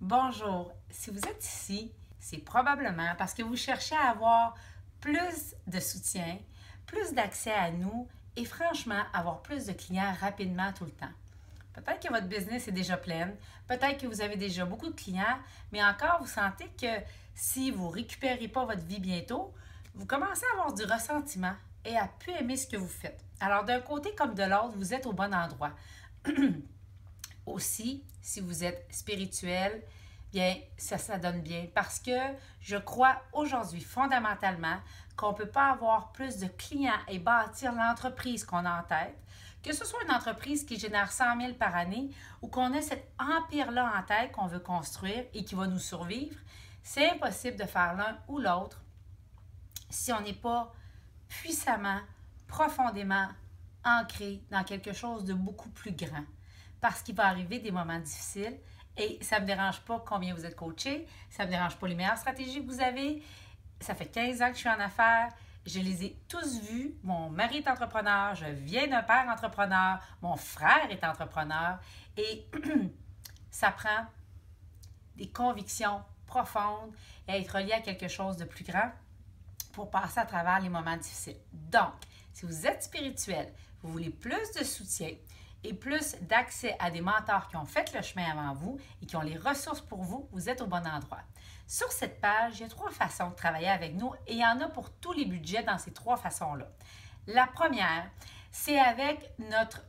Bonjour, si vous êtes ici, c'est probablement parce que vous cherchez à avoir plus de soutien, plus d'accès à nous et franchement, avoir plus de clients rapidement tout le temps. Peut-être que votre business est déjà pleine, peut-être que vous avez déjà beaucoup de clients, mais encore, vous sentez que si vous ne récupérez pas votre vie bientôt, vous commencez à avoir du ressentiment et à plus aimer ce que vous faites. Alors, d'un côté comme de l'autre, vous êtes au bon endroit. Aussi, si vous êtes spirituel, bien, ça donne bien parce que je crois aujourd'hui fondamentalement qu'on ne peut pas avoir plus de clients et bâtir l'entreprise qu'on a en tête, que ce soit une entreprise qui génère 100 000 par année ou qu'on ait cet empire-là en tête qu'on veut construire et qui va nous survivre. C'est impossible de faire l'un ou l'autre si on n'est pas puissamment, profondément ancré dans quelque chose de beaucoup plus grand. Parce qu'il va arriver des moments difficiles et ça ne me dérange pas combien vous êtes coaché, ça ne me dérange pas les meilleures stratégies que vous avez. Ça fait 15 ans que je suis en affaires, je les ai tous vus. Mon mari est entrepreneur, je viens d'un père entrepreneur, mon frère est entrepreneur et ça prend des convictions profondes et être lié à quelque chose de plus grand pour passer à travers les moments difficiles. Donc, si vous êtes spirituel, vous voulez plus de soutien et plus d'accès à des mentors qui ont fait le chemin avant vous et qui ont les ressources pour vous, vous êtes au bon endroit. Sur cette page, il y a 3 façons de travailler avec nous et il y en a pour tous les budgets dans ces 3 façons-là. La première, c'est avec notre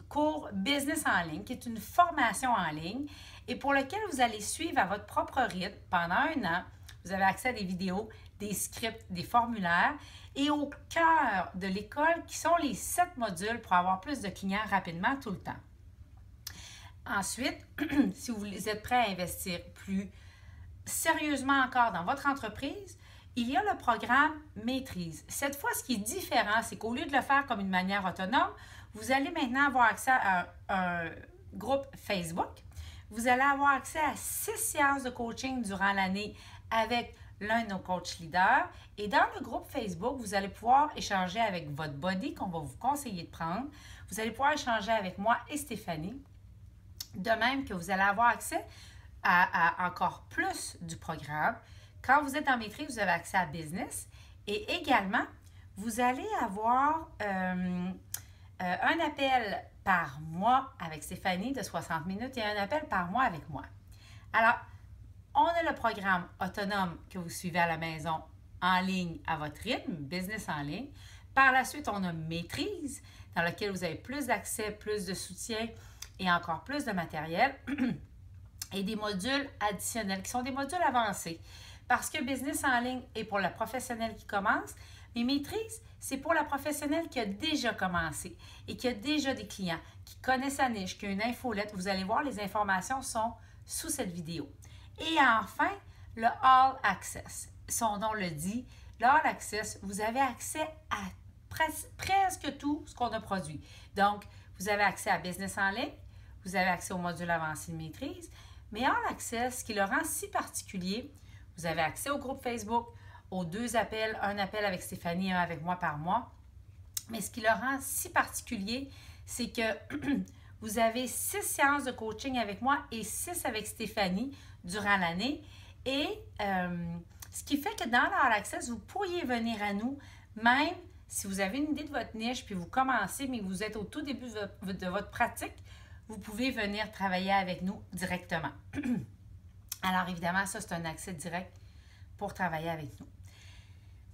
cours Business en ligne, qui est une formation en ligne et pour lequel vous allez suivre à votre propre rythme pendant 1 an. Vous avez accès à des vidéos, des scripts, des formulaires et au cœur de l'école qui sont les 7 modules pour avoir plus de clients rapidement tout le temps. Ensuite, si vous êtes prêt à investir plus sérieusement encore dans votre entreprise, il y a le programme Maîtrise. Cette fois, ce qui est différent, c'est qu'au lieu de le faire comme une manière autonome, vous allez maintenant avoir accès à un groupe Facebook. Vous allez avoir accès à 6 séances de coaching durant l'année avec l'un de nos coachs leaders. Et dans le groupe Facebook, vous allez pouvoir échanger avec votre body qu'on va vous conseiller de prendre. Vous allez pouvoir échanger avec moi et Stéphanie. De même que vous allez avoir accès à encore plus du programme. Quand vous êtes en maîtrise, vous avez accès à business. Et également, vous allez avoir un appel par mois avec Stéphanie de 60 minutes et un appel par mois avec moi. Alors, on a le programme autonome que vous suivez à la maison en ligne à votre rythme, business en ligne. Par la suite, on a maîtrise dans lequel vous avez plus d'accès, plus de soutien et encore plus de matériel et des modules additionnels qui sont des modules avancés. Parce que business en ligne est pour le professionnel qui commence, mais maîtrise, c'est pour la professionnelle qui a déjà commencé et qui a déjà des clients, qui connaît sa niche, qui a une infolette. Vous allez voir, les informations sont sous cette vidéo. Et enfin, le All Access. Son nom le dit, le All Access, vous avez accès à presque tout ce qu'on a produit. Donc, vous avez accès à Business en ligne, vous avez accès au module avancé de maîtrise, mais All Access, ce qui le rend si particulier, vous avez accès au groupe Facebook, aux 2 appels, un appel avec Stéphanie et un avec moi par mois. Mais ce qui le rend si particulier, c'est que vous avez 6 séances de coaching avec moi et 6 avec Stéphanie durant l'année. Et ce qui fait que dans l'All Access, vous pourriez venir à nous, même si vous avez une idée de votre niche, puis vous commencez, mais vous êtes au tout début de votre pratique, vous pouvez venir travailler avec nous directement. Alors évidemment, ça, c'est un accès direct pour travailler avec nous.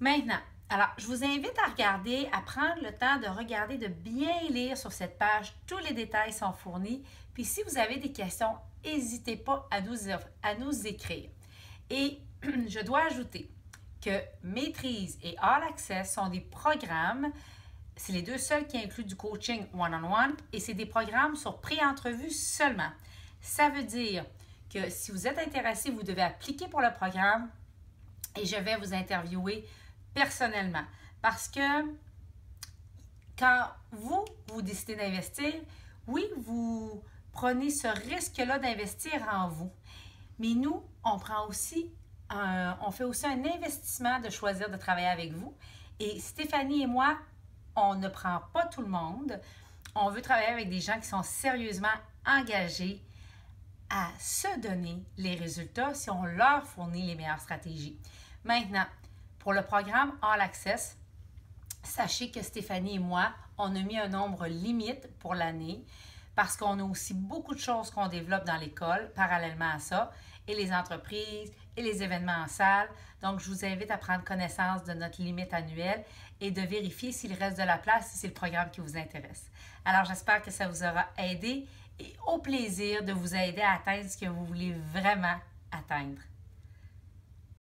Maintenant, alors, je vous invite à regarder, à prendre le temps de regarder, de bien lire sur cette page. Tous les détails sont fournis. Puis si vous avez des questions, n'hésitez pas à nous écrire. Et je dois ajouter que Maîtrise et All Access sont des programmes, c'est les 2 seuls qui incluent du coaching one-on-one et c'est des programmes sur pré-entrevue seulement. Ça veut dire que si vous êtes intéressé, vous devez appliquer pour le programme et je vais vous interviewer personnellement. Parce que quand vous décidez d'investir, oui, vous prenez ce risque-là d'investir en vous. Mais nous, on fait aussi un investissement de choisir de travailler avec vous. Et Stéphanie et moi, on ne prend pas tout le monde. On veut travailler avec des gens qui sont sérieusement engagés à se donner les résultats si on leur fournit les meilleures stratégies. Maintenant, pour le programme All Access, sachez que Stéphanie et moi, on a mis un nombre limite pour l'année parce qu'on a aussi beaucoup de choses qu'on développe dans l'école parallèlement à ça, et les entreprises et les événements en salle. Donc, je vous invite à prendre connaissance de notre limite annuelle et de vérifier s'il reste de la place si c'est le programme qui vous intéresse. Alors, j'espère que ça vous aura aidé et au plaisir de vous aider à atteindre ce que vous voulez vraiment atteindre.